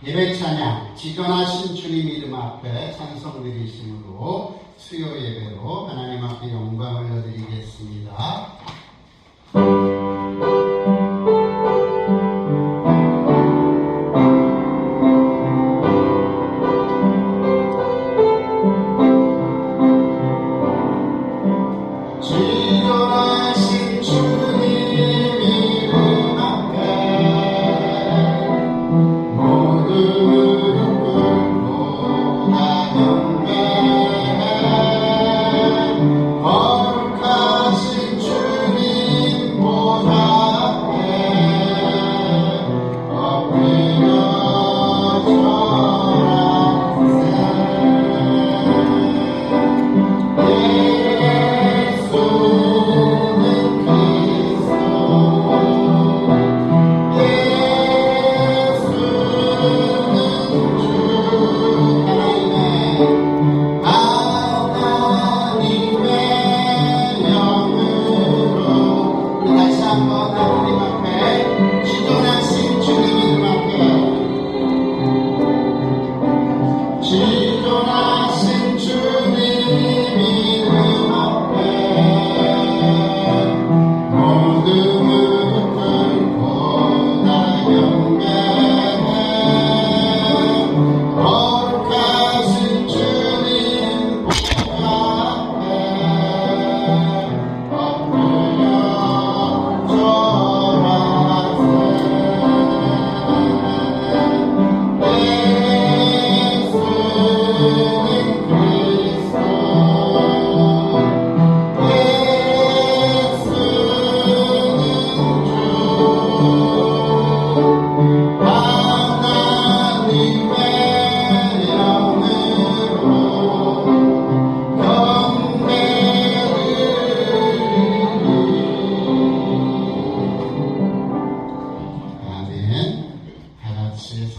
예배 찬양, 지존하신 주님 이름 앞에 찬송 드리심으로 수요 예배로 하나님 앞에 영광을 올려드리겠습니다. 지존하신 주님 이름 앞에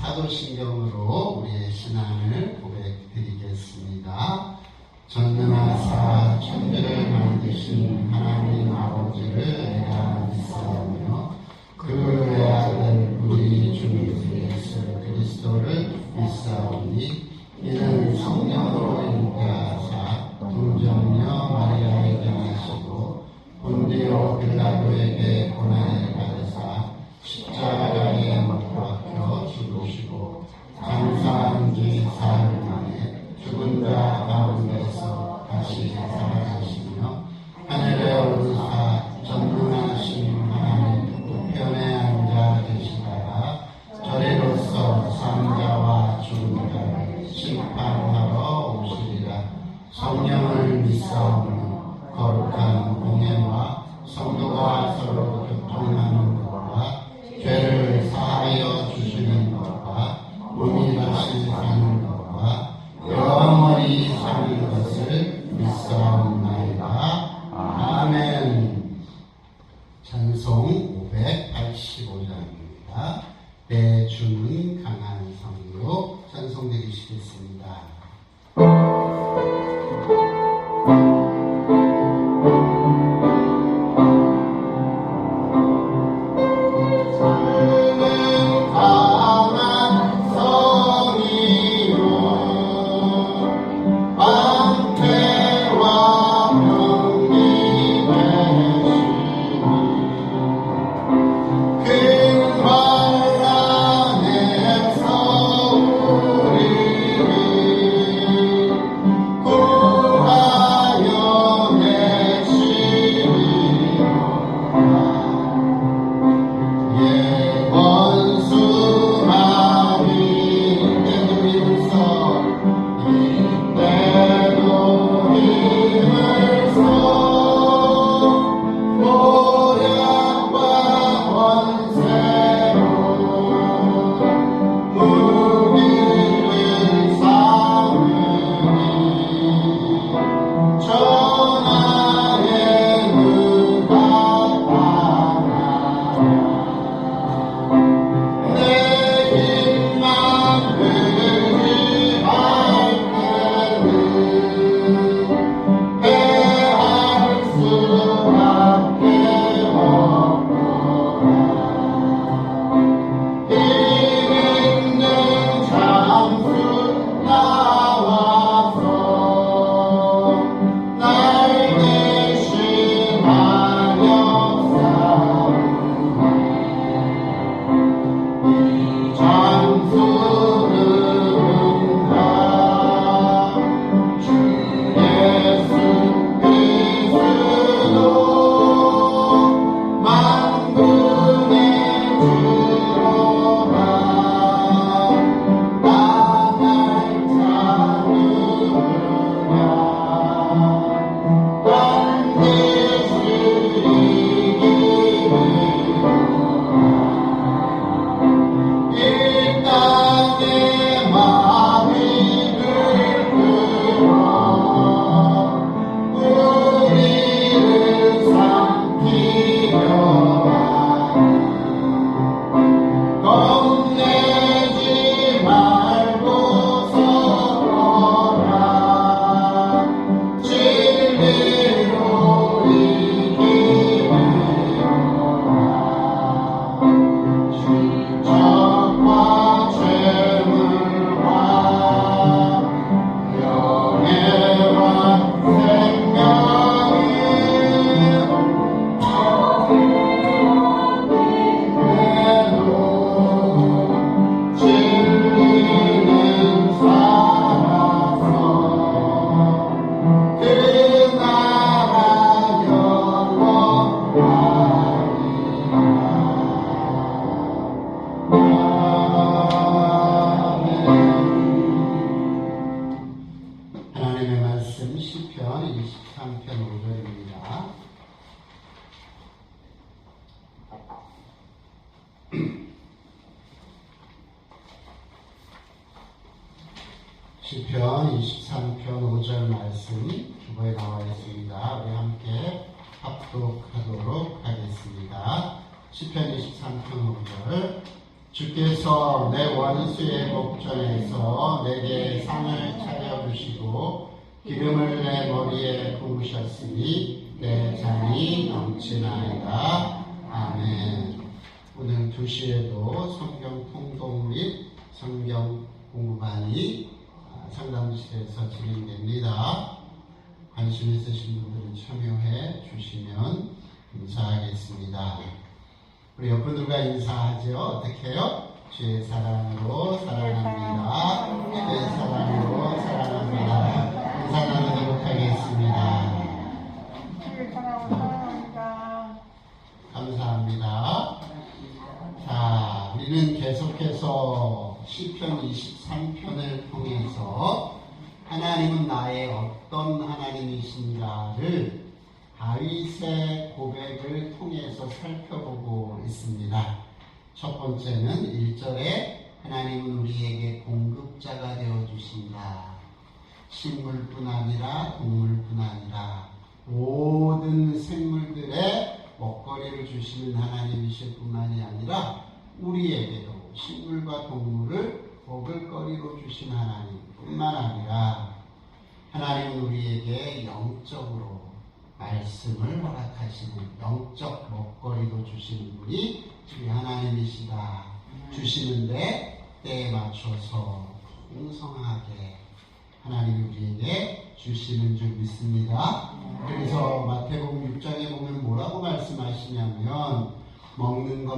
사도신경으로 우리의 신앙을 고백드리겠습니다. 전능하사 천지를 만드신 하나님 아버지를 내가 믿사오며 그 외아들 우리 주 예수 그리스도를 믿사오니 이는 성령으로 잉태하사 동정녀 마리아에게 나시고 본디오 빌라도에게 고난을 받으사 십자가에 못 박혀 죽으시고 장사한 지 사흘 만에 죽은 자 가운데서 다시 살아가시며 하늘에 오르사 전능하신 하나님 우편에 앉아 계시다가 저리로서 산자와 죽은 자를 심판하러 오시리라. 성령을 믿사오며 거룩한 공예와 성도가 서로 교통하는 것과 죄를 사하여 주시는 것과 몸이 다시 사는 것과 영원히 사는 것을 믿사옵나이다. 아멘. 찬송 585장입니다. 내 주는 강한 성으로 찬송 드리시겠습니다. 그 시편 23편 5절 말씀 주보에 나와 있습니다. 우리 함께 합독하도록 하겠습니다. 시편 23편 5절 주께서 내 원수의 목전에서 내게 상을 차려주시고 기름을 내 머리에 부으셨으니 내 잔이 넘치나이다. 아멘. 오늘 2시에도 성경 통독 및 성경 공부반이 상담실에서 진행됩니다. 관심 있으신 분들은 참여해 주시면 감사하겠습니다. 우리 옆분들과 인사하죠. 어떻게 해요? 주의 사랑으로 사랑합니다. 주의 사랑으로 사랑합니다. 인사 나누도록 하겠습니다. 주의 사랑으로 사랑합니다. 감사합니다. 자, 우리는 계속해서 시편 23편을 통해서 하나님은 나의 어떤 하나님이신가를 다윗의 고백을 통해서 살펴보고 있습니다. 첫 번째는 1절에 하나님은 우리에게 공급자가 되어주신다. 식물뿐 아니라 동물뿐 아니라 모든 생물들의 먹거리를 주시는 하나님이실 뿐만이 아니라 우리에게도 식물과 동물을 먹을거리로 주신 하나님 뿐만 아니라 하나님은 우리에게 영적으로 말씀을 허락하시는 영적 먹거리도 주시는 분이 우리 하나님이시다. 주시는데 때에 맞춰서 풍성하게 하나님이 우리에게 주시는 줄 믿습니다. 그래서 마태복음 6장에 보면 뭐라고 말씀하시냐면 먹는 것,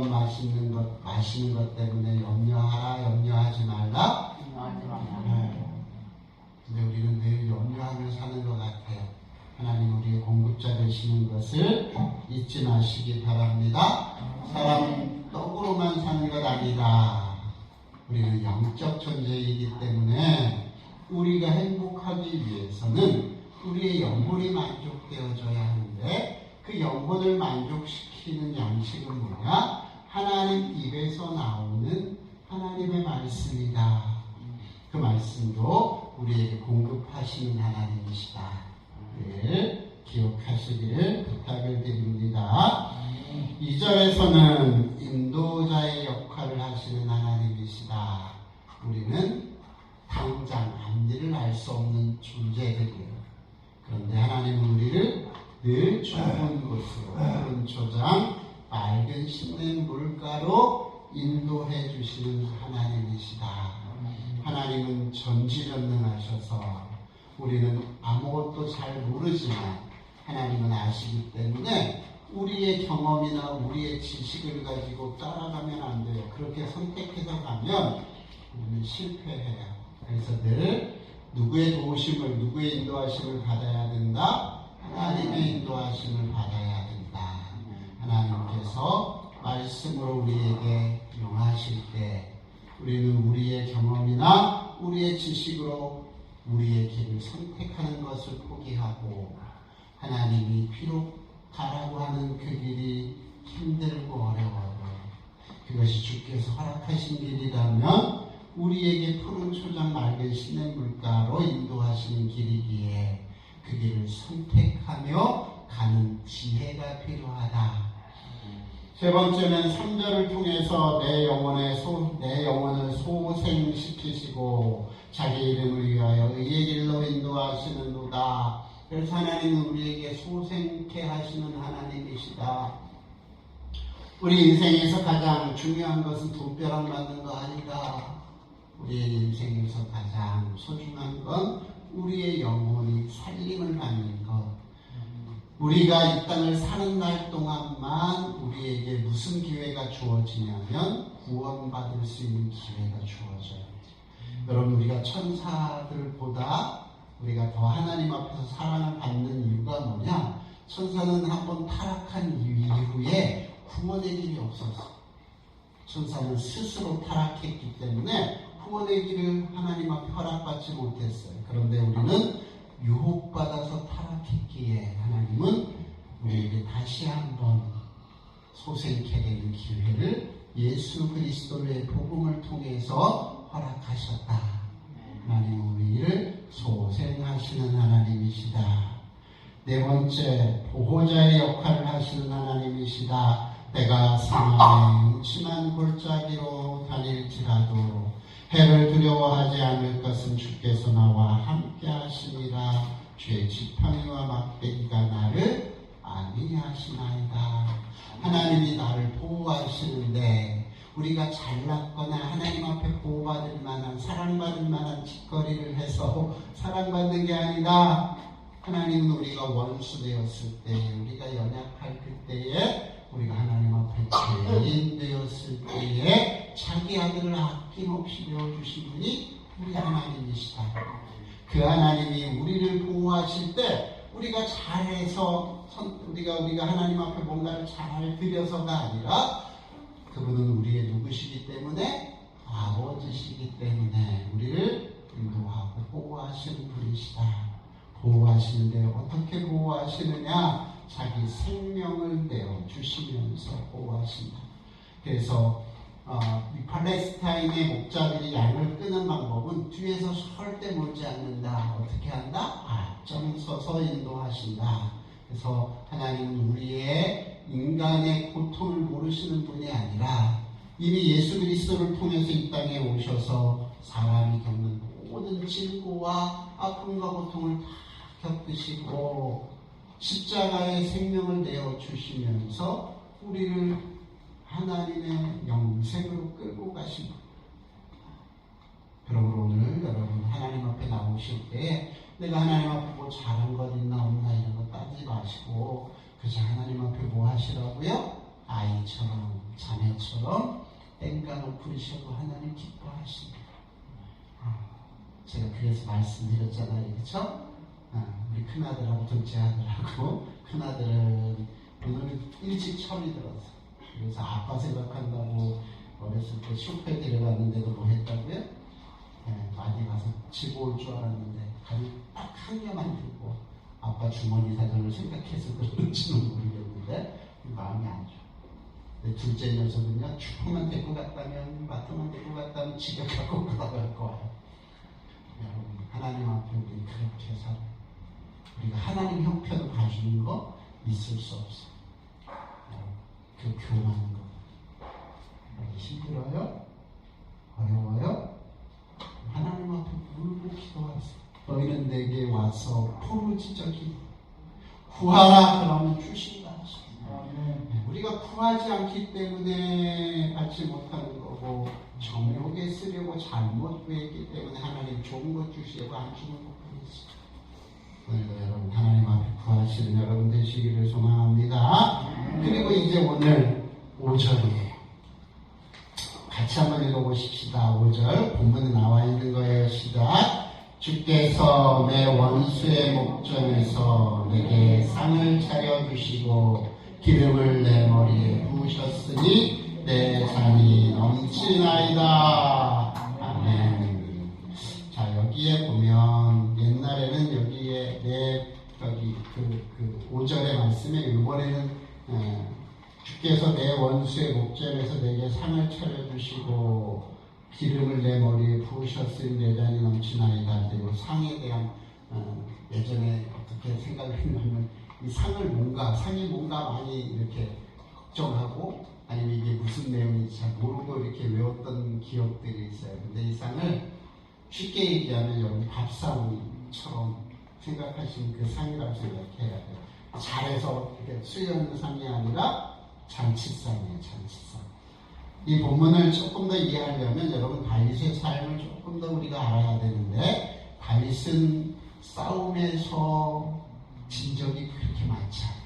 마시는 것 때문에 염려하라, 염려하지 말라. 근데 우리는 늘 염려하며 사는 것 같아요. 하나님 우리의 공급자 되시는 것을 잊지 마시기 바랍니다. 사람 떡으로만 사는 것 아니다. 우리는 영적 존재이기 때문에 우리가 행복하기 위해서는 우리의 영혼이 만족되어져야 하는데 그 영혼을 만족시키는 양식은 뭐냐? 하나님 입에서 나오는 하나님의 말씀이다. 그 말씀도 우리에게 공급하시는 하나님이시다. 기억하시기를 부탁을 드립니다. 2절에서는 인도자의 역할을 하시는 하나님이시다. 우리는 당장 앞일을 알 수 없는 존재들이에요. 그런데 하나님은 우리를 늘 좁은 곳으로 푸른 초장, 맑은 씻는 물가로 인도해 주시는 하나님이시다. 하나님은 전지전능하셔서 우리는 아무것도 잘 모르지만 하나님은 아시기 때문에 우리의 경험이나 우리의 지식을 가지고 따라가면 안 돼요. 그렇게 선택해서 가면 하면 우리는 실패해요. 그래서 늘 누구의 도우심을, 누구의 인도하심을 받아야 된다? 하나님의 인도하심을 받아야 된다. 하나님께서 말씀으로 우리에게 용하실 때 우리는 우리의 경험이나 우리의 지식으로 우리의 길을 선택하는 것을 포기하고 하나님이 비록 가라고 하는 그 길이 힘들고 어려워도 그것이 주께서 허락하신 길이라면 우리에게 푸른 초장 맑은 시냇 물가로 인도하시는 길이기에 그 길을 선택하며 가는 지혜가 필요하다. 세 번째는 3절을 통해서 내 영혼을 소생시키시고 자기 이름을 위하여 의의 길로 인도하시는도다. 그래서 하나님은 우리에게 소생케 하시는 하나님이시다. 우리 인생에서 가장 중요한 것은 돈벼락 맞는 거 아니다. 우리의 인생에서 가장 소중한 건 우리의 영혼이 살림을 받는 것. 우리가 이 땅을 사는 날 동안만 우리에게 무슨 기회가 주어지냐면 구원받을 수 있는 기회가 주어져요. 여러분, 우리가 천사들보다 우리가 더 하나님 앞에서 사랑을 받는 이유가 뭐냐? 천사는 한번 타락한 이후에 구원의 길이 없었어. 천사는 스스로 타락했기 때문에 구원의 길을 하나님 앞에 허락받지 못했어요. 그런데 우리는 유혹받아서 타락했기에 하나님은 우리에게 다시 한번 소생케 되는 기회를 예수 그리스도의 복음을 통해서 허락하셨다. 하나님은 우리를 소생하시는 하나님이시다. 네 번째, 보호자의 역할을 하시는 하나님이시다. 내가 사망의 음침한 골짜기로 다닐지라도 해를 두려워하지 않을 것은 주께서 나와 함께 하시니라. 죄 지팡이와 막대기가 나를 안위하시나이다. 하나님이 나를 보호하시는데 우리가 잘났거나 하나님 앞에 보호받을 만한, 사랑받을 만한 짓거리를 해서 사랑받는 게 아니라 하나님은 우리가 원수 되었을 때, 우리가 연약할 그때에, 우리가 하나님 앞에 죄인 되었을 때에 자기 아들을 아낌없이 내어주신 분이 우리 하나님이시다. 그 하나님이 우리를 보호하실 때 우리가 잘해서 우리가 하나님 앞에 뭔가를 잘 드려서가 아니라 그분은 우리의 누구시기 때문에, 아버지시기 때문에 우리를 인도하고 보호하시는 분이시다. 보호하시는데 어떻게 보호하시느냐? 자기 생명을 내어주시면서 보호하신다. 그래서 이 팔레스타인의 목자들이 양을 끄는 방법은 뒤에서 절대 몰지 않는다. 어떻게 한다? 앞장 서서 인도하신다. 그래서 하나님은 우리의 인간의 고통을 모르시는 분이 아니라 이미 예수 그리스도를 통해서 이 땅에 오셔서 사람이 겪는 모든 질고와 아픔과 고통을 다 겪으시고 십자가의 생명을 내어주시면서 우리를 하나님의 영생으로 끌고 가신 것. 그러므로 오늘 여러분 하나님 앞에 나오실 때 내가 하나님 앞에 뭐 잘한 것 있나 없나 이런 거 따지지 마시고 그저 하나님 앞에 뭐 하시라고요? 아이처럼 자녀처럼 땡깡을 부리셔도 하나님 기뻐하십니다. 제가 그래서 말씀드렸잖아요. 그렇죠? 우리 큰아들하고 둘째 아들하고 큰아들은 오늘 일찍 철이 들었어. 그래서 아빠 생각한다고 어렸을 때 슈퍼에 데려갔는데도 뭐 했다고요? 많이 가서 집어 올 줄 알았는데 가위 딱 한 개만 들고 아빠 주머니 사정을 생각해서 그런지는 모르겠는데 마음이 안 좋아. 근데 둘째 녀석은요, 슈퍼만 데리고 갔다면, 마트만 데리고 갔다면 집에 갖고 돌아갈 거예요. 여러분, 하나님 앞에 우리 그렇게 살아요. 우리가 하나님 형편을 봐주는 거 있을 수 없어. 그 교만한 거. 힘들어요? 어려워요? 하나님 앞에 울고 기도하세요. 너희는 내게 와서 포르지적인 구하라 그러면 주신다. 우리가 구하지 않기 때문에 받지 못하는 거고 정욕에 쓰려고 잘못 구했기 때문에 하나님 좋은 것 주시려고 안 주는 것뿐이지. 오늘도 여러분 하나님 앞에 구하시는 여러분 되시기를 소망합니다. 그리고 이제 오늘 5절이에요. 같이 같이 한번 읽어보십시다. 5절 본문에 나와 있는 거예요. 시작. 주께서 내 원수의 목전에서 내게 상을 차려주시고 기름을 내 머리에 부으셨으니 내 잔이 넘치나이다. 아멘. 자, 여기에 보면 옛날에는 여기에 여기 그 5절의 말씀에 이번에는 주께서 내 원수의 목전에서 내게 상을 차려주시고 기름을 내 머리에 부으셨으니 내 잔이 넘치나이다. 그리고 상에 대한 예전에 어떻게 생각을 했냐면 이 상이 뭔가 많이 이렇게 걱정하고 아니면 이게 무슨 내용인지 잘 모르고 이렇게 외웠던 기억들이 있어요. 근데 이 상을 쉽게 얘기하면 여기 밥상처럼 생각하시는 그 상이라고 생각해야 돼요. 잘해서 이렇게 수여하는 상이 아니라 잔치상이에요. 잔치상. 이 본문을 조금 더 이해하려면 여러분 다윗의 삶을 조금 더 우리가 알아야 되는데 다윗은 싸움에서 진 적이 그렇게 많지 않아요.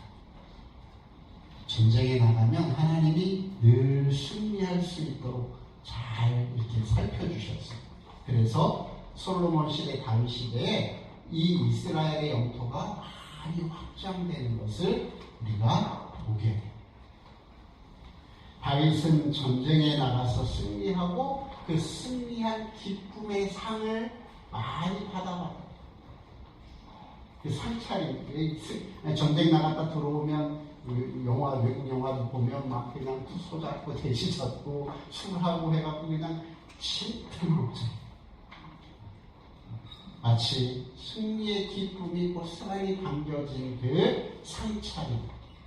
전쟁에 나가면 하나님이 늘 승리할 수 있도록 잘 이렇게 살펴주셨어요. 그래서 솔로몬 시대, 다윗 시대에 이 이스라엘의 영토가 많이 확장되는 것을 우리가 보게 돼요. 다윗은 전쟁에 나가서 승리하고 그 승리한 기쁨의 상을 많이 받아봐요. 그 상차림, 전쟁 나갔다 들어오면 외국 영화도 보면 막 그냥 투소 잡고 대시 잡고 술하고 해갖고 그냥 칠틈없죠. 마치 승리의 기쁨이 고스란히 담겨진 그 상차림,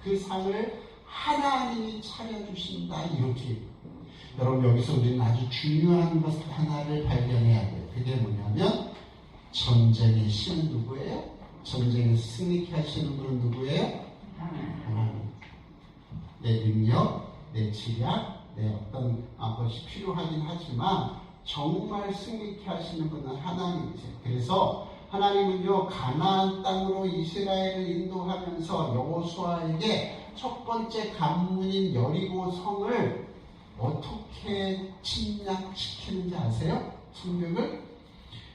그 상을 하나님이 차려주신다 이렇게. 여러분 여기서 우리는 아주 중요한 것 하나를 발견해야 돼요. 그게 뭐냐면 전쟁의 신은 누구예요? 전쟁에 승리케 하시는 분은 누구예요? 하나님. 내 능력, 내 지략, 내 어떤 것이 필요하긴 하지만 정말 승리케 하시는 분은 하나님이세요. 그래서 하나님은요 가나안 땅으로 이스라엘을 인도하면서 여호수아에게 첫 번째 관문인 여리고 성을 어떻게 침략시키는지 아세요? 성벽을?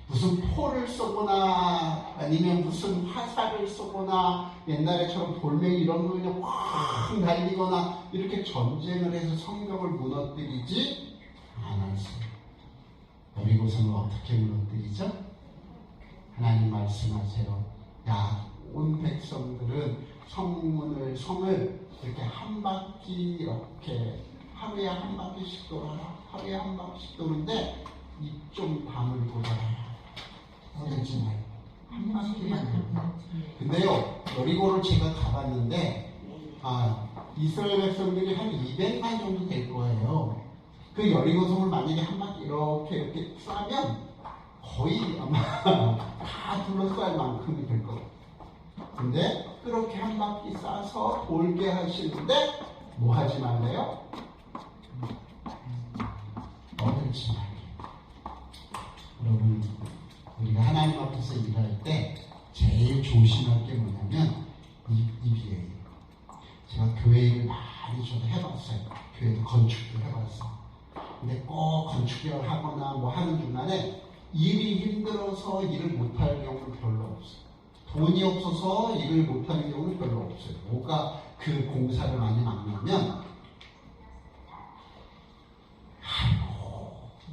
무슨 포를 쏘거나 아니면 무슨 화살을 쏘거나 옛날에처럼 돌멩이 이런 거 그냥 확 날리거나 이렇게 전쟁을 해서 성벽을 무너뜨리지 않았어요. 여리고성을 어떻게 무너뜨리죠? 하나님 말씀하세요. 야, 온 백성들은 성을 이렇게 한 바퀴 이렇게 하루에 한 바퀴씩 돌아라. 하루에 한 바퀴씩 도는데 입 좀 다물고 돌아라. 그러지 말고 한 바퀴만. 근데요, 여리고를 제가 가봤는데 이스라엘 백성들이 한 200만 정도 될 거예요. 그 여리고성을 만약에 한 바퀴 이렇게 싸면 거의 아마 다 둘러쌀 만큼이 될 거예요. 근데 그렇게 한 바퀴 싸서 돌게 하시는데 뭐 하지 말래요? 어들지 말래요. 여러분 우리가 하나님 앞에서 일할 때 제일 조심할 게 뭐냐면 입이에요. 제가 교회 일을 많이 저도 해봤어요. 교회도 건축도 해봤어요. 근데 꼭 건축을 하거나 뭐 하는 중간에 일이 힘들어서 일을 못할 경우는 별로 없어요. 돈이 없어서 일을 못하는 경우는 별로 없어요. 뭐가 그 공사를 많이 막냐면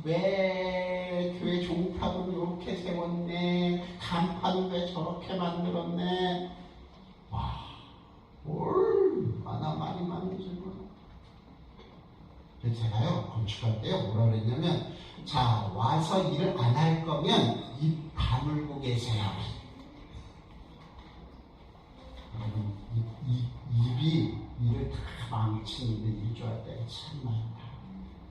왜 교회 종탑은 이렇게 세웠네, 간판은 왜 저렇게 만들었네, 와, 뭘 많이 만들구나. 제가요 건축할 때요 뭐라 그랬냐면, 자 와서 일을 안 할 거면 입 다물고 계세요. 여러분 입이 일을 다 망치는데 일조할 때가 참 많다.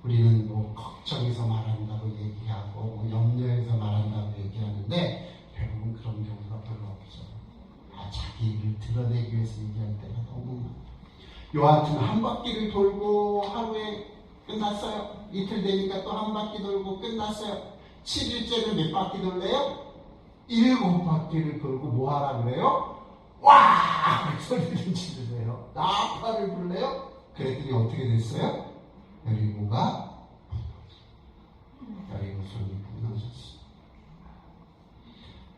우리는 뭐 걱정해서 말한다고 얘기하고 뭐 염려해서 말한다고 얘기하는데 여러분 그런 경우가 별로 없어요. 자기 일을 드러내기 위해서 얘기할 때가 너무 많아요. 여하튼 한 바퀴를 돌고 하루에 끝났어요. 이틀 되니까 또 한 바퀴 돌고 끝났어요. 7일째는 몇 바퀴 돌래요? 7바퀴를 돌고 뭐 하라 그래요? 와! 소리를 지르세요. 나팔을 불래요? 그랬더니 어떻게 됐어요? 여리고가 백성이 무너졌어요.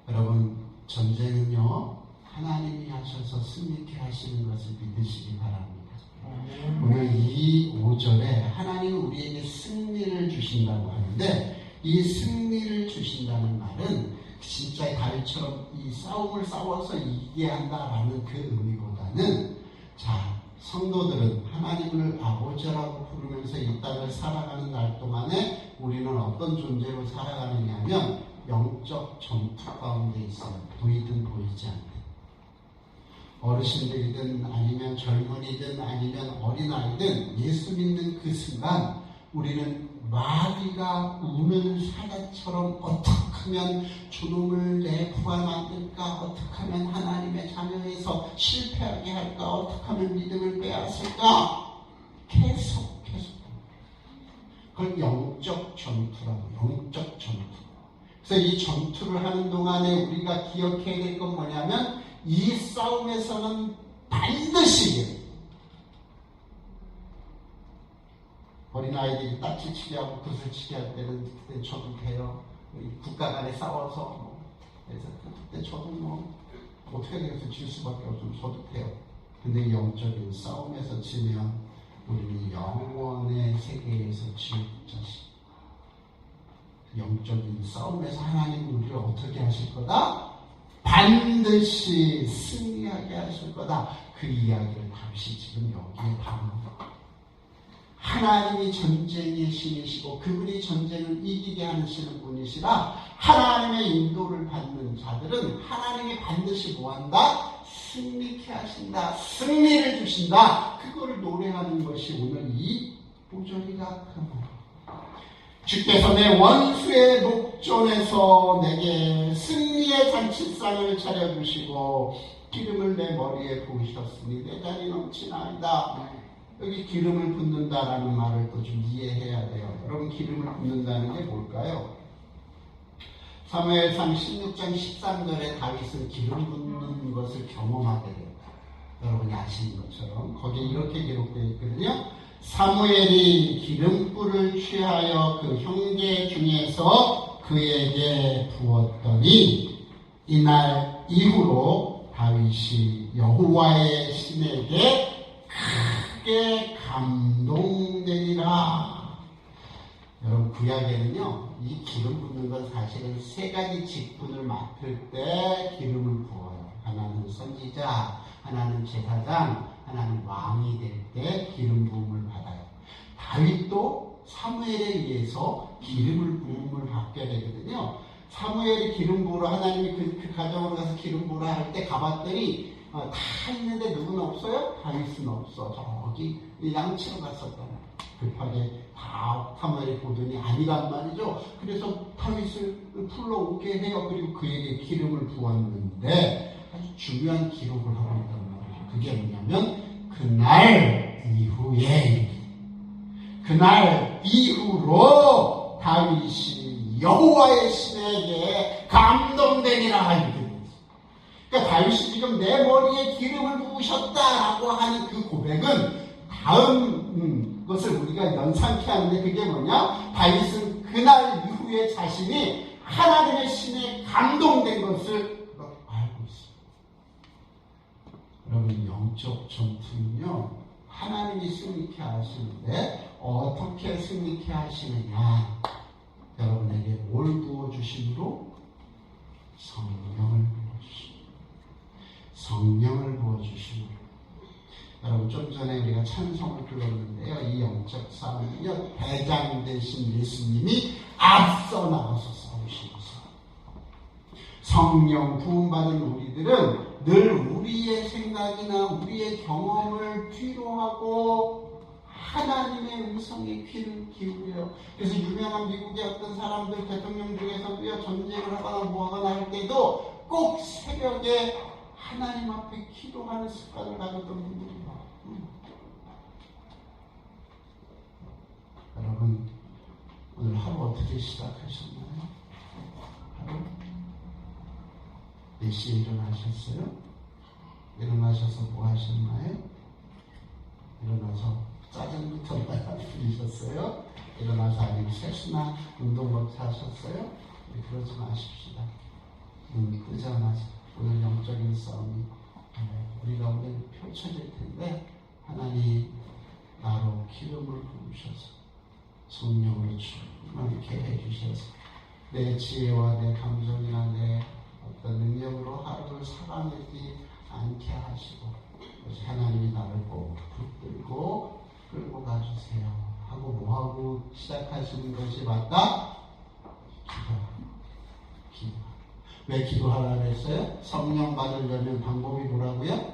여러분, 전쟁은요, 하나님이 하셔서 승리케 하시는 것을 믿으시기 바랍니다. 오늘 이 5절에 하나님 우리에게 승리를 주신다고 하는데, 이 승리를 주신다는 말은 진짜 다윗처럼 이 싸움을 싸워서 이기게 한다라는 그 의미보다는, 자, 성도들은 하나님을 아버지라고 부르면서 이 땅을 살아가는 날 동안에 우리는 어떤 존재로 살아가느냐 하면 영적 전투 가운데 있어요. 보이든 보이지 않든. 어르신들이든 아니면 젊은이든 아니면 어린아이든 예수 믿는 그 순간 우리는 마귀가 우는 사자처럼 어떻게 하면 저놈을 내 부가 만들까, 어떻게 하면 하나님의 자녀에서 실패하게 할까, 어떻게 하면 믿음을 빼앗을까, 계속 그걸 영적 전투라고. 영적 전투. 그래서 이 전투를 하는 동안에 우리가 기억해야 될 건 뭐냐면, 이 싸움에서는 반드시 어린아이들이 딱지치기 하고 구슬치기 할 때는 그때 저도 돼요. 국가 간에 싸워서 그래서 그때 저도 어떻게 되겠어요? 질 수밖에 없으면 저도 돼요. 근데 영적인 싸움에서 지면 우리는 영원의 세계에서 지을 자식. 영적인 싸움에서 하나님은 우리를 어떻게 하실 거다? 반드시 승리하게 하실 거다. 그 이야기를 다윗이 지금 여기에 담은 하나님이 전쟁의 신이시고 그분이 전쟁을 이기게 하시는 분이시라 하나님의 인도를 받는 자들은 하나님이 반드시 뭐한다? 승리케 하신다. 승리를 주신다. 그거를 노래하는 것이 오늘 이 5절이가 그 말. 주께서 내 원수의 목전에서 내게 승리의 잔치상을 차려주시고 기름을 내 머리에 부으셨으니 내 잔이 넘치나이다. 여기 기름을 붓는다라는 말을 또 좀 이해해야 돼요. 여러분, 기름을 붓는다는 게 뭘까요? 사무엘상 16장 13절에 다윗은 기름 붓는 것을 경험하게 돼요. 여러분이 아시는 것처럼 거기에 이렇게 기록되어 있거든요. 사무엘이 기름불을 취하여 그 형제 중에서 그에게 부었더니 이날 이후로 다윗이 여호와의 신에게 크게 감동되리라. 여러분, 구약에는요 이 기름 붓는 건 사실은 세 가지 직분을 맡을 때 기름을 부어요. 하나는 선지자, 하나는 제사장, 하나는 왕이 될 때 기름 부음을 받아요. 다윗도 사무엘에 의해서 기름을 부음을 받게 되거든요. 사무엘이 기름 부으러 하나님이 그 가정으로 가서 기름 부으러 할 때 가봤더니 다 있는데 누구는 없어요? 다윗은 없어. 저기 양치러 갔었다. 급하게 다 사무엘이 보더니 아니란 말이죠. 그래서 다윗을 불러오게 해요. 그리고 그에게 기름을 부었는데 아주 중요한 기록을 하고 있단 말이에요. 그게 뭐냐면 그날 이후로 다윗이 여호와의 신에게 감동되니라 이렇게 됐어요. 그러니까 다윗이 지금 내 머리에 기름을 부으셨다라고 하는 그 고백은 다음 것을 우리가 연상케 하는데 그게 뭐냐? 다윗은 그날 이후에 자신이 하나님의 신에 감동된 것을 알고 있어요. 여러분, 영적 전투는요 하나님이 승리케 하시는데 어떻게 승리케 하시느냐? 여러분에게 뭘 부어주심으로? 성령을 부어주심으로. 여러분, 좀 전에 우리가 찬송을 불렀는데요, 이 영적 싸움은요 대장 되신 예수님이 앞서 나가서 싸우시면서 성령 부음받은 우리들은 늘 우리의 생각이나 우리의 경험을 뒤로 하고 하나님의 음성에 귀를 기울여요. 그래서 유명한 미국의 어떤 사람들 대통령 중에서도요 전쟁을 하거나 뭐하거나 할 때도 꼭 새벽에 하나님 앞에 기도하는 습관을 가졌던 분들이 많아요. 여러분, 오늘 하루 어떻게 시작하셨나요? 하루? 몇 시에 일어나셨어요? 일어나셔서 뭐 하셨나요? 일어나서 짜증부터 부리셨어요? 일어나서 아니면 세수나 운동부터 하셨어요? 네, 그러지 마십시다. 눈 뜨자마자 오늘 영적인 싸움이 우리가 오늘 펼쳐질 텐데 하나님 나로 기름을 부으셔서 성령으로 충만케 해주셔서 내 지혜와 내 감정이나 내 어떤 능력으로 하루를 살아내지 않게 하시고 하나님이 나를 꼭 붙들고 끌고 가주세요 하고 뭐하고 시작하시는 것이 맞다? 기도. 왜 기도하라 그랬어요? 성령 받으려면 방법이 뭐라고요?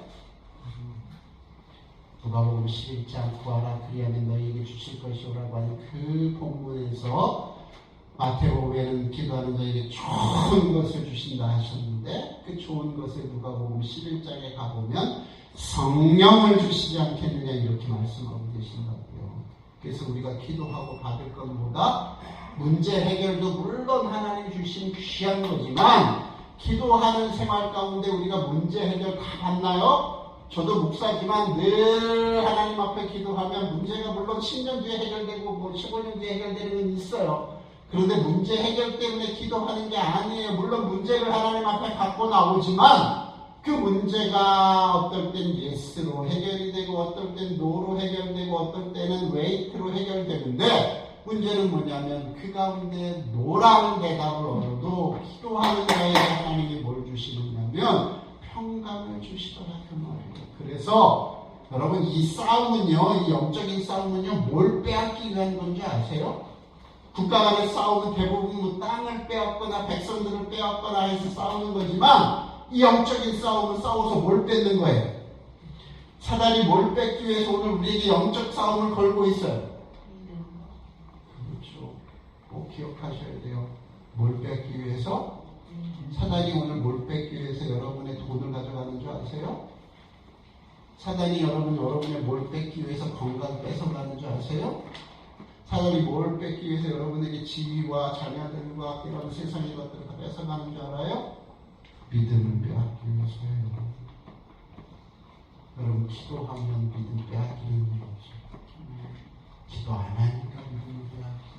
누가복음 11장 구하라 그리하면 너희에게 주실 것이오라고 하는 그 본문에서 마태복음에는 기도하는 너희에게 좋은 것을 주신다 하셨는데 그 좋은 것을 누가복음 11장에 가보면 성령을 주시지 않겠느냐 이렇게 말씀하고 계신다고요. 그래서 우리가 기도하고 받을 것보다 문제 해결도 물론 하나님 주신 귀한 거지만 기도하는 생활 가운데 우리가 문제 해결 다 받나요? 저도 목사지만 늘 하나님 앞에 기도하면 문제가 물론 10년 뒤에 해결되고 뭐 15년 뒤에 해결되는 건 있어요. 그런데 문제 해결 때문에 기도하는 게 아니에요. 물론 문제를 하나님 앞에 갖고 나오지만 그 문제가 어떨 땐 예스로 해결이 되고 어떨 땐 노로 해결되고 어떨 때는 웨이트로 해결되는데 문제는 뭐냐면 그 가운데 노라는 대답을 얻어도 기도하는 자에게 하나님이 뭘 주시느냐면 평강을 주시더라 그 말이에요. 그래서 여러분 이 싸움은요, 이 영적인 싸움은요, 뭘 빼앗기 위한 건지 아세요? 국가 간의 싸움은 대부분 뭐 땅을 빼앗거나 백성들을 빼앗거나 해서 싸우는 거지만 이 영적인 싸움은 싸워서 뭘 뺏는 거예요? 사단이 뭘 뺏기 위해서 오늘 우리에게 영적 싸움을 걸고 있어요. 그렇죠. 꼭 기억하셔야 돼요. 뭘 뺏기 위해서? 사단이 오늘 뭘 뺏기 위해서 여러분의 돈을 가져가는 줄 아세요? 사단이 여러분의 뭘 뺏기 위해서 건강 뺏어가는 줄 아세요? 사단이 뭘 뺏기 위해서 여러분에게 지위와 자녀들과 이런 세상의 것들을 다 뺏어가는 줄 알아요? 믿음을 빼앗기 위해서요. 여러분 기도하면 믿음 빼앗기는 거죠. 기도 안 하니까 믿음을 빼앗기.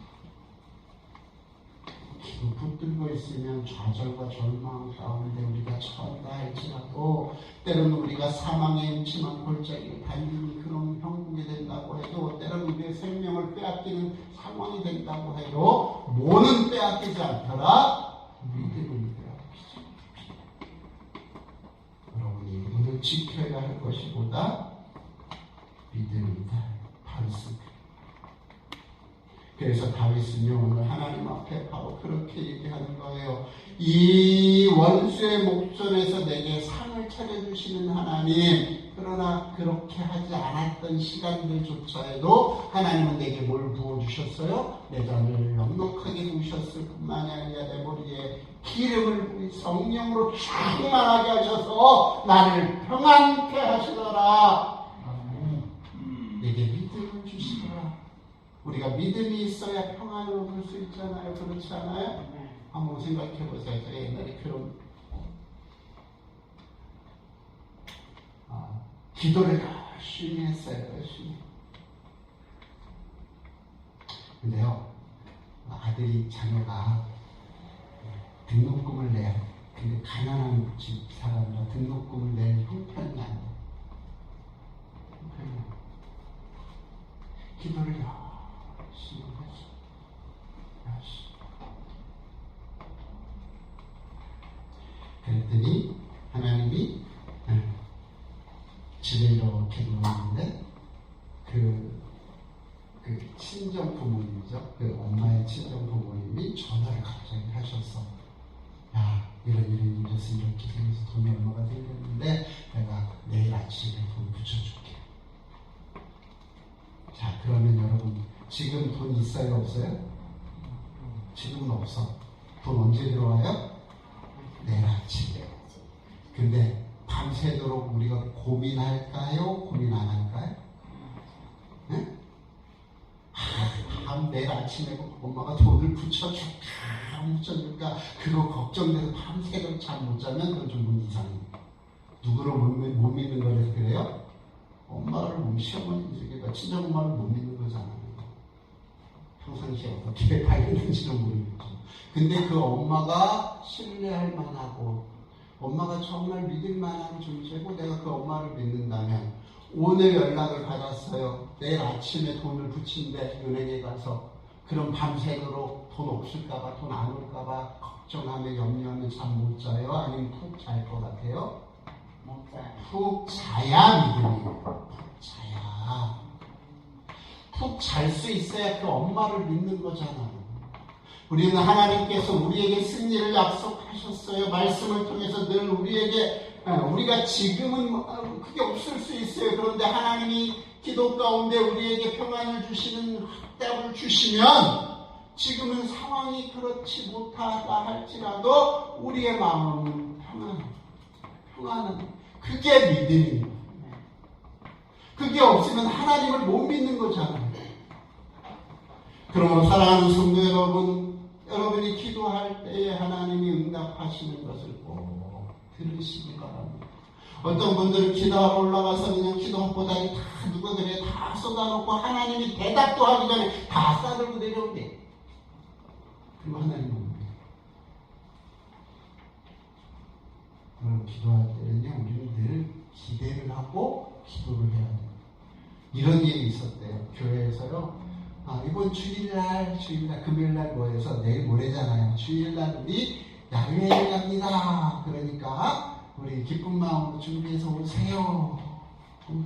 기도 붙들고 있으면 좌절과 절망 가운데 우리가 처한다 할지라도 때로는 우리가 사망의 음침한 골짜기를 달리는 그런 형국이 된다고 해도 때로는 우리의 생명을 빼앗기는 상황이 된다고 해도 뭐는 빼앗기지 않더라? 믿음을 빼앗기죠. 여러분이 오늘 지켜야 할 것이보다 믿음이다. 반석. 그래서 다윗은요 오늘 하나님 앞에 바로 그렇게 얘기하는 거예요. 이 원수의 목전에서 내게 상을 차려주시는 하나님, 그러나 그렇게 하지 않았던 시간들조차에도 하나님은 내게 뭘 부어주셨어요? 내 잔을 넉넉하게 부으셨을 뿐만이 아니라 내 머리에 기름을 부이 성령으로 충만하게 하셔서 나를 평안케 하시더라. 내게 믿음을 주시더라. 우리가 믿음이 있어야 평안을 얻을 수 있잖아요. 그렇지 않아요? 한번 생각해 보세요. 제가 옛날에 그런 기도를 열심히 했어요. 열심히. 근데요, 아들이 자녀가 등록금을 내요. 근데 가난한 집 사람이라 등록금을 낼 형편이 안 돼. 형편이 안 돼. 기도를 열심히 했어. 열심히. 그랬더니 하나님이 집에 이렇게 누웠는데 그 친정 부모님이죠. 그 엄마의 친정 부모님이 전화를 갑자기 하셨어. 야, 이런 일이 있어서 이렇게 생겨서 돈이 얼마가 생겼는데 내가 내일 아침에 돈 붙여줄게. 자, 그러면 여러분 지금 돈 있어요? 없어요? 지금은 없어. 돈 언제 들어와요? 내일 아침에. 근데 밤새도록 우리가 고민할까요? 고민 안 할까요? 네? 내일 아침에 엄마가 돈을 붙여줄까 못 붙여줄까 그거 걱정돼서 밤새도록 잠 못 자면 그건 좀 이상해요. 누구를 못 믿는 거라서 그래요? 엄마를 못 시어머니 친정엄마를 못 믿는 거잖아요. 평상시에 어떻게 다녔는지는 모르겠죠. 근데 그 엄마가 신뢰할 만하고 엄마가 정말 믿을 만한 존재고 내가 그 엄마를 믿는다면 오늘 연락을 받았어요. 내일 아침에 돈을 붙인대 은행에 가서. 그럼 밤새도록 돈 없을까봐 돈 안 올까봐 걱정하며 염려하며 잠 못 자요? 아니면 푹 잘 것 같아요? 못 자요. 푹 자야 믿음이에요. 푹 자야. 푹 잘 수 있어야 그 엄마를 믿는 거잖아요. 우리는 하나님께서 우리에게 승리를 약속하셨어요. 말씀을 통해서 늘 우리에게 우리가 지금은 그게 없을 수 있어요. 그런데 하나님이 기도 가운데 우리에게 평안을 주시는 확답을 주시면 지금은 상황이 그렇지 못하다 할지라도 우리의 마음은 평안은 그게 믿음입니다. 그게 없으면 하나님을 못 믿는 거잖아요. 그러므로 사랑하는 성도 여러분, 여러분이 기도할 때에 하나님이 응답하시는 것을 꼭 들으시기 바랍니다. 어떤 분들은 기도하러 올라가서 그냥 기도보다니 다 누가 그래 다 쏟아놓고 하나님이 대답도 하기 전에 다 싸들고 내려온대. 그리고 하나님은 옵니다. 그럼 기도할 때는요, 우리는 늘 기대를 하고 기도를 해야 돼요. 이런 일이 있었대요. 교회에서요. 이번 주일날 금요일날 모여서 내일 모레잖아요. 주일날 우리 야외에 갑니다. 그러니까 우리 기쁜 마음으로 준비해서 오세요.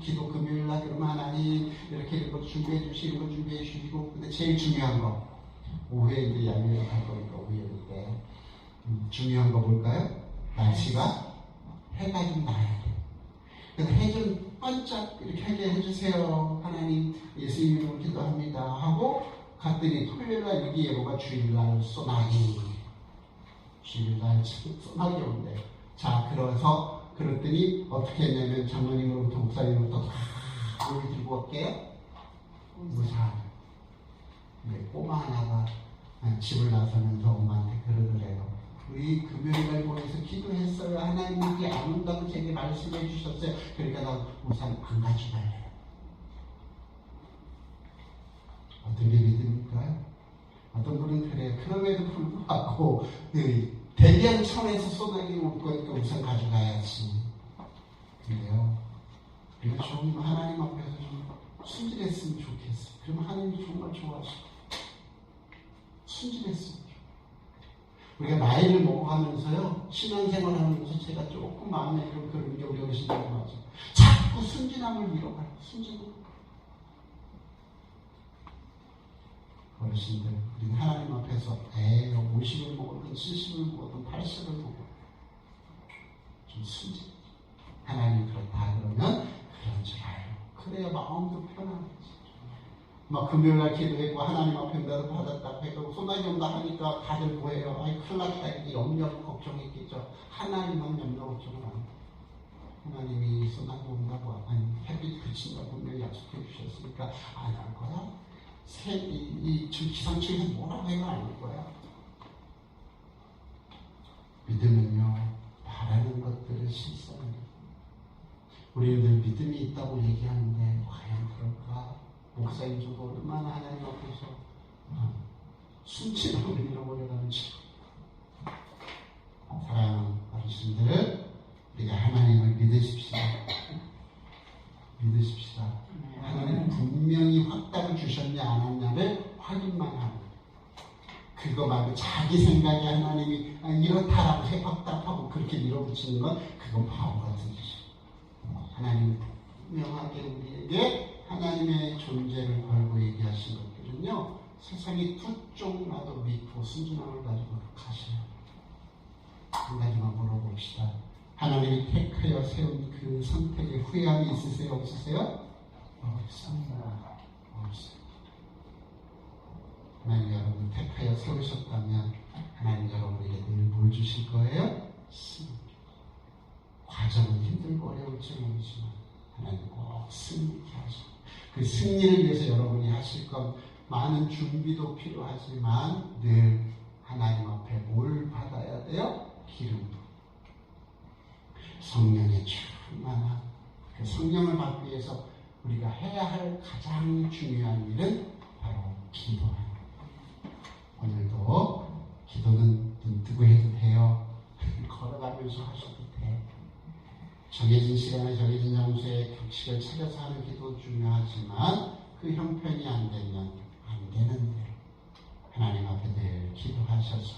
기도 금요일날 그러면 하나님 이렇게 이거 준비해 주시고 이거 준비해 주시고. 근데 제일 중요한 거 오후에 이제 야외에 갈 거니까 오후에 때 중요한 거 뭘까요? 날씨가 해가 좀 나야 돼. 그래서 해 좀 반짝 이렇게 하게 해주세요. 하나님 예수 이름으로 기도합니다 하고 갔더니 토요일날 일기예보가 주일날 소나기. 주일날 소나기 온대. 자, 그랬더니 어떻게 했냐면 장로님으로부터 목사님으로부터 다 여기 들고 올게요. 우산. 근데 꼬마 하나가 집을 나서면서 엄마한테 그러더래요. 우리 금요일날 모여서 기도했어요. 하나님이 안 온다고 제게 말씀해 주셨어요. 그러니까 나 우산 안 가져갈래요. 어떤 게 믿음일까요? 어떤 분은 그래요. 그럼에도 불구하고 대기한 천에서 소나기 올 거니까 우산 가져가야지. 그래요. 우리가 좀 하나님 앞에서 좀 순진했으면 좋겠어요. 그러면 하나님이 정말 좋아하시고 순진했으면 좋겠어요. 우리가 나이를 먹어가면서요, 신앙생활 하면서 제가 조금 마음에 그런 게 우리 어르신들 맞아요. 자꾸 순진함을 잃어가요. 순진함. 어르신들, 우리는 하나님 앞에서 50을 먹었든 70을 먹었든 80을 먹었든 좀 순진. 하나님 그렇다 그러면 그런 줄 알고 그래야 마음도 편안하지. 막 금요일날 기도했고 하나님 앞에 응답을 받았다고 해도 소나기 온다 하니까 다들 뭐해요? 아이 큰일 났다 이렇게 염려하고 걱정했겠죠. 하나님만 염려 걱정을 안 해요. 하나님이 소나기 온다고 아니 햇빛 그친다고 분명히 약속해 주셨으니까 안 할 거야? 이 기상청에서 뭐라고 해도 안 할 거야? 믿음은요, 바라는 것들을 실천해요. 우리는 믿음이 있다고 얘기하는데 과연 그럴까? 목사님 저도 얼마나 하나님 앞에서 순진함을 잃어버려가는지. 사랑하는 어르신들, 우리가 하나님을 믿으십시다. 믿으십시다. 하나님 분명히 확답을 주셨냐 안 했냐를 확인만 하고 그거 말고 자기 생각에 하나님이 이렇다라고 확답하고 그렇게 밀어붙이는 건 그건 바보 같은 짓이에요. 하나님 분명하게 우리에게 하나님의 존재를 걸고 얘기하신 것들은요, 세상이 두 쪽마다 믿고 순진함을 가지고 가셔요. 한 가지만 물어봅시다. 하나님이 택하여 세운 그 선택에 후회함이 있으세요? 없으세요? 없습니다. 없어요. 하나님 여러분 택하여 세우셨다면 하나님 여러분에게 늘 뭘 주실 거예요? 승리. 과정은 힘들고 어려울지 모르지만 하나님 꼭 승리케 하시고 그 승리를 위해서 여러분이 하실 건 많은 준비도 필요하지만 늘 하나님 앞에 뭘 받아야 돼요? 기름. 성령의 충만한 그 성령을 받기 위해서 우리가 해야 할 가장 중요한 일은 바로 기도하는 거예요. 기도하면서 하셔도 돼. 정해진 시간에 정해진 장소에 격식을 차려서 하는 기도 중요하지만 그 형편이 안 되면 안 되는 대로 하나님 앞에 늘 기도하셔서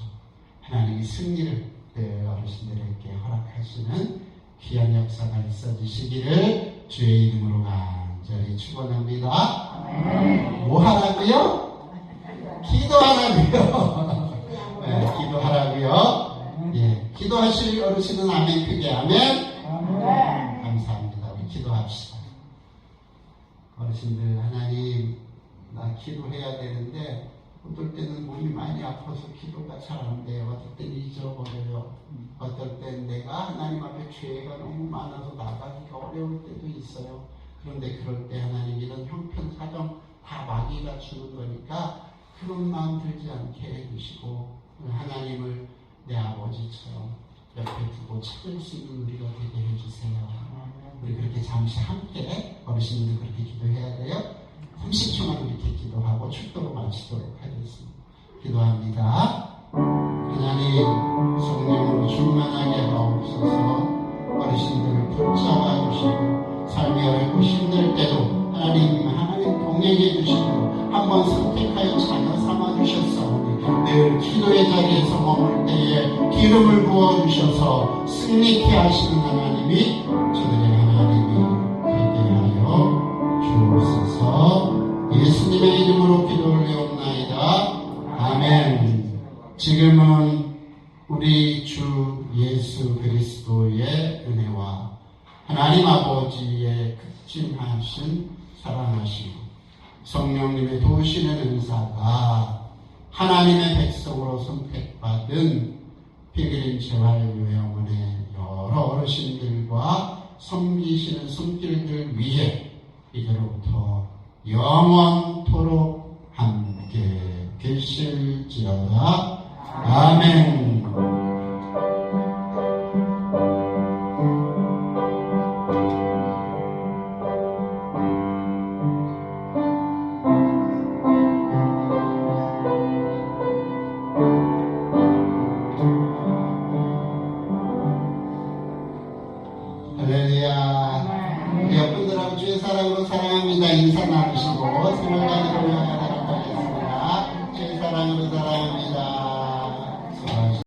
하나님이 승리를 늘 어르신들에게 허락하시는 귀한 역사가 있어지시기를 주의 이름으로 간절히 축원합니다. 뭐 하라고요? 기도하라고요. 네, 기도하라고요. 예, 기도하실 어르신은 아멘 크게 아멘. 감사합니다. 우리 기도합시다. 어르신들 하나님 나 기도해야 되는데 어떨 때는 몸이 많이 아파서 기도가 잘 안 돼요. 어떨 때는 잊어버려요. 어떨 땐 내가 하나님 앞에 죄가 너무 많아서 나가기가 어려울 때도 있어요. 그런데 그럴 때 하나님 이런 형편 사정 다 마귀가 주는 거니까 그런 마음 들지 않게 해주시고 하나님을 내 아버지처럼 옆에 두고 찾을 수 있는 우리가 되게 해주세요. 우리 그렇게 잠시 함께 어르신들 그렇게 기도해야 돼요. 30초만 이렇게 기도하고 축도로 마치도록 하겠습니다. 기도합니다. 하나님 성령으로 충만하게 하옵소서. 어르신들을 붙잡아 주시고 삶이 어렵고 힘들 때도 하나님 동행해 주시고 한번 선택하여 자녀 삼아 주셨사오니 늘 기도의 자리에서 머물 때에 기름을 부어 주셔서 승리케 하시는 하나님이 저들의 하나님이 되게 하여 주옵소서. 예수님의 이름으로 기도 올려옵나이다. 아멘. 지금은 우리 주 예수 그리스도의 은혜와 하나님 아버지의 극진하신 사랑하시고 성령님의 도우시는 은사가 하나님의 백성으로 선택받은 피그림 재활요양원의 여러 어르신들과 섬기시는 손길들 위해 이제로부터 영원토록 함께 계실지어다. 아멘.